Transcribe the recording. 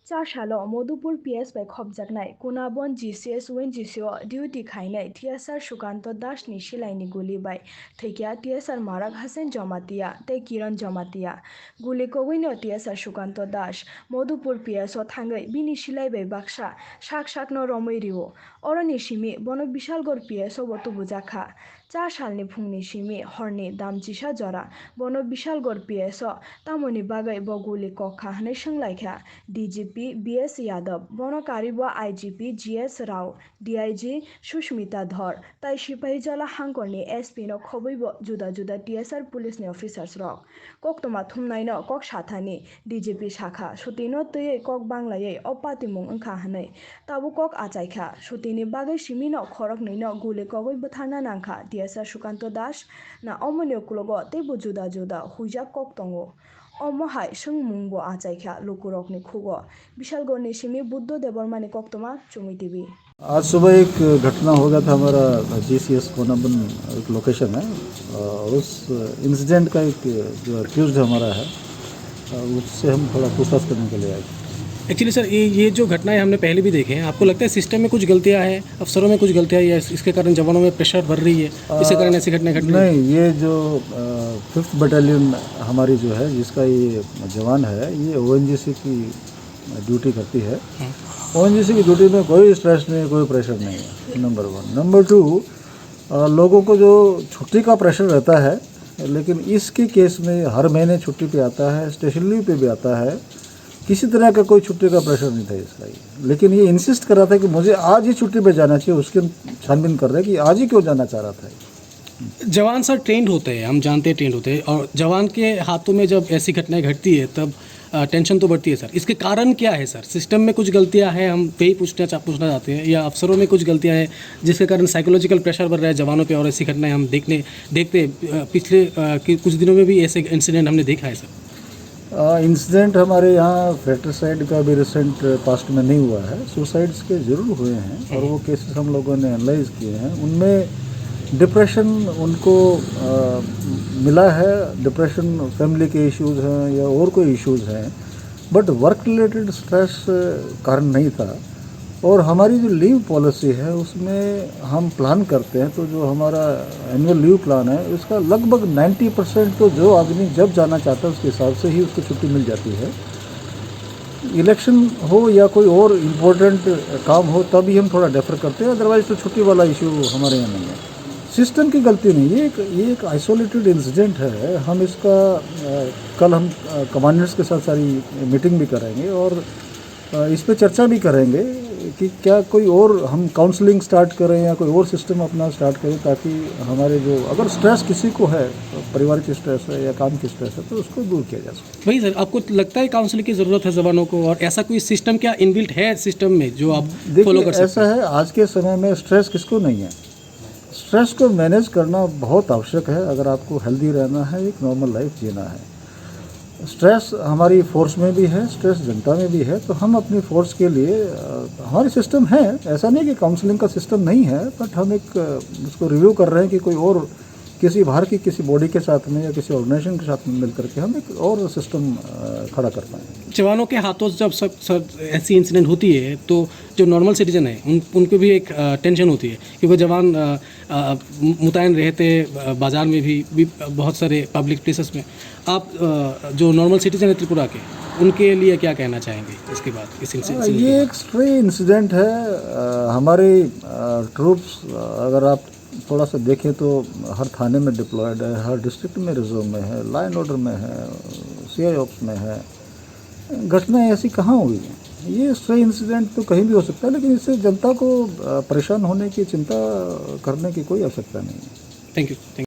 चारसालो Madhupur PS बाय खबजाकनाय कुनाबन जीसीएस वेन जीसीओ डिउटी खायनाय टीएसआर सुकांत दास नि सिलाइनि गुली बाय थैकिया टीएसआर माराक हासेन जमातिया ते किरण जमातिया गुलिको वैनो टीएसआर सुकांत दास मधुपुर पीएस थांगै बिनि सिलाइ बाय बाक्सा साक साकनो रमै रिओ अरनि सिमि बनो विशालगढ़ पीएस बतो बुजाखा 4 सालनि फुंनि सिमि हरनि दामजिसा जरा बनो विशालगढ़ पीएस तामोनि बागै बगुली कखा हनै सोंलायखा डीजीपी बीएस यादव बनो कारिबा IGP GS Rao DIG Sushmita Dhar ताई सिपाही जला हांगरनि एसपी नो खबैबो जुदा जुदा टीएसआर पुलिस नि ऑफिसर्स रक कक्तमा थुमनायनो कक साथानि डीजीपी शाखा सुतिनो तयै कक बांलायै अपातिमुं ओंखा हनै ताबु कक आचायखा सुतिनि बागै सिमिनो खरक नैनो गुले कगै बुथारना नांखा टीएसआर सुकांत दास ना अमनियो कुलगो तेबो जुदा जुदा हुइजा कक तंगो अमहाय सोंमुंबो आचायखा लुकुरकनि खुगो विशालगढ़नि सिमी बुद्ध देवरमानि कक्तमा चुमी टीवी। आज सुबह एक घटना हो गया था हमारा जीसीएस कोनाबन एक लोकेशन है। उस इंसिडेंट का एक जो एक्यूज्ड हमारा है उससे हम थोड़ा पूछताछ करने के लिए आए। एक्चुअली सर ये जो घटनाएं हमने पहले भी देखे हैं, आपको लगता है सिस्टम में कुछ गलतियां हैं, अफसरों में कुछ गलतियां हैं, या इसके कारण जवानों में प्रेशर बढ़ रही है, इसके कारण ऐसी घटनाएं घट रही है? नहीं, ये जो 5th बटालियन हमारी जो है जिसका ये जवान है ये ओएनजीसी की ड्यूटी करती है। ओएनजीसी की ड्यूटी में कोई स्ट्रेस नहीं, कोई प्रेशर नहीं है, नंबर 1। नंबर 2, लोगों को जो छुट्टी का प्रेशर रहता है, लेकिन इसके केस में हर महीने छुट्टी पे आता है, स्टेशन लीव पे भी आता है, किसी तरह का कोई छुट्टी का प्रेशर नहीं था इसका। लेकिन ये इंसिस्ट कर रहा था कि मुझे आज ही छुट्टी पे जाना चाहिए, उसके छानबीन कर रहे हैं कि आज ही क्यों जाना चाह रहा था। जवान सर ट्रेंड होते हैं, हम जानते हैं ट्रेंड होते हैं, और जवान के हाथों में जब ऐसी घटनाएं घटती है तब टेंशन तो बढ़ती है सर। इसके कारण क्या है सर? सिस्टम में कुछ गलतियां हैं, हम यही पूछना चाहते हैं, या अफसरों में कुछ गलतियां हैं जिसके कारण साइकोलॉजिकल प्रेशर बढ़ रहा है जवानों पे, और ऐसी घटनाएं हम देखते पिछले कुछ दिनों में भी ऐसे इंसिडेंट हमने देखा है सर। इंसिडेंट हमारे यहाँ फ्रेक्टिसाइड का भी रिसेंट पास्ट में नहीं हुआ है, सुसाइड्स के ज़रूर हुए हैं और वो केसेस हम लोगों ने एनालाइज किए हैं। उनमें डिप्रेशन उनको मिला है, डिप्रेशन फैमिली के इश्यूज़ हैं या और कोई इश्यूज़ हैं, बट वर्क रिलेटेड स्ट्रेस कारण नहीं था। और हमारी जो लीव पॉलिसी है उसमें हम प्लान करते हैं, तो जो हमारा एनुअल लीव प्लान है उसका लगभग 90% तो जो आदमी जब जाना चाहता है उसके हिसाब से ही उसको छुट्टी मिल जाती है। इलेक्शन हो या कोई और इम्पोर्टेंट काम हो तभी हम थोड़ा डेफर करते हैं, अदरवाइज तो छुट्टी वाला इशू हमारे यहाँ नहीं है। सिस्टम की गलती नहीं, ये एक आइसोलेटेड इंसिडेंट है। हम इसका कल हम कमांडर्स के साथ सारी मीटिंग भी करेंगे और इस पर चर्चा भी करेंगे कि क्या कोई और हम काउंसलिंग स्टार्ट करें या कोई और सिस्टम अपना स्टार्ट करें, ताकि हमारे जो अगर स्ट्रेस किसी को है, परिवार की स्ट्रेस है या काम की स्ट्रेस है, तो उसको दूर किया जा सकता है। वही सर, आपको लगता है काउंसलिंग की ज़रूरत है जवानों को, और ऐसा कोई सिस्टम क्या इनबिल्ट है सिस्टम में जो आप फॉलो कर सकते हैं? ऐसा है, आज के समय में स्ट्रेस किसको नहीं है। स्ट्रेस को मैनेज करना बहुत आवश्यक है अगर आपको हेल्दी रहना है, एक नॉर्मल लाइफ जीना है। स्ट्रेस हमारी फोर्स में भी है, स्ट्रेस जनता में भी है, तो हम अपनी फोर्स के लिए हमारे सिस्टम है, ऐसा नहीं कि काउंसलिंग का सिस्टम नहीं है, बट हम एक उसको रिव्यू कर रहे हैं कि कोई और किसी बाहर की किसी बॉडी के साथ में या किसी ऑर्गेनाइजेशन के साथ में मिल करके हम एक और सिस्टम खड़ा कर पाएँ। जवानों के हाथों से जब सर ऐसी इंसिडेंट होती है तो जो नॉर्मल सिटीजन है उनको भी एक टेंशन होती है, क्योंकि जवान मुतैन रहते बाज़ार में भी बहुत सारे पब्लिक प्लेसेस में। आप जो नॉर्मल सिटीजन है त्रिपुरा के, उनके लिए क्या कहना चाहेंगे इसके बाद इस इंसिडेंट? ये एक स्ट्रे इंसिडेंट है। हमारे ट्रूप्स अगर आप थोड़ा सा देखें तो हर थाने में डिप्लॉयड है, हर डिस्ट्रिक्ट में रिजर्व में है, लॉ एंड ऑर्डर में है, सीआई ऑप्स में है। घटनाएं ऐसी कहाँ हुई हैं? ये स्ट्रे इंसिडेंट तो कहीं भी हो सकता है, लेकिन इससे जनता को परेशान होने की, चिंता करने की कोई आवश्यकता नहीं है। Thank you.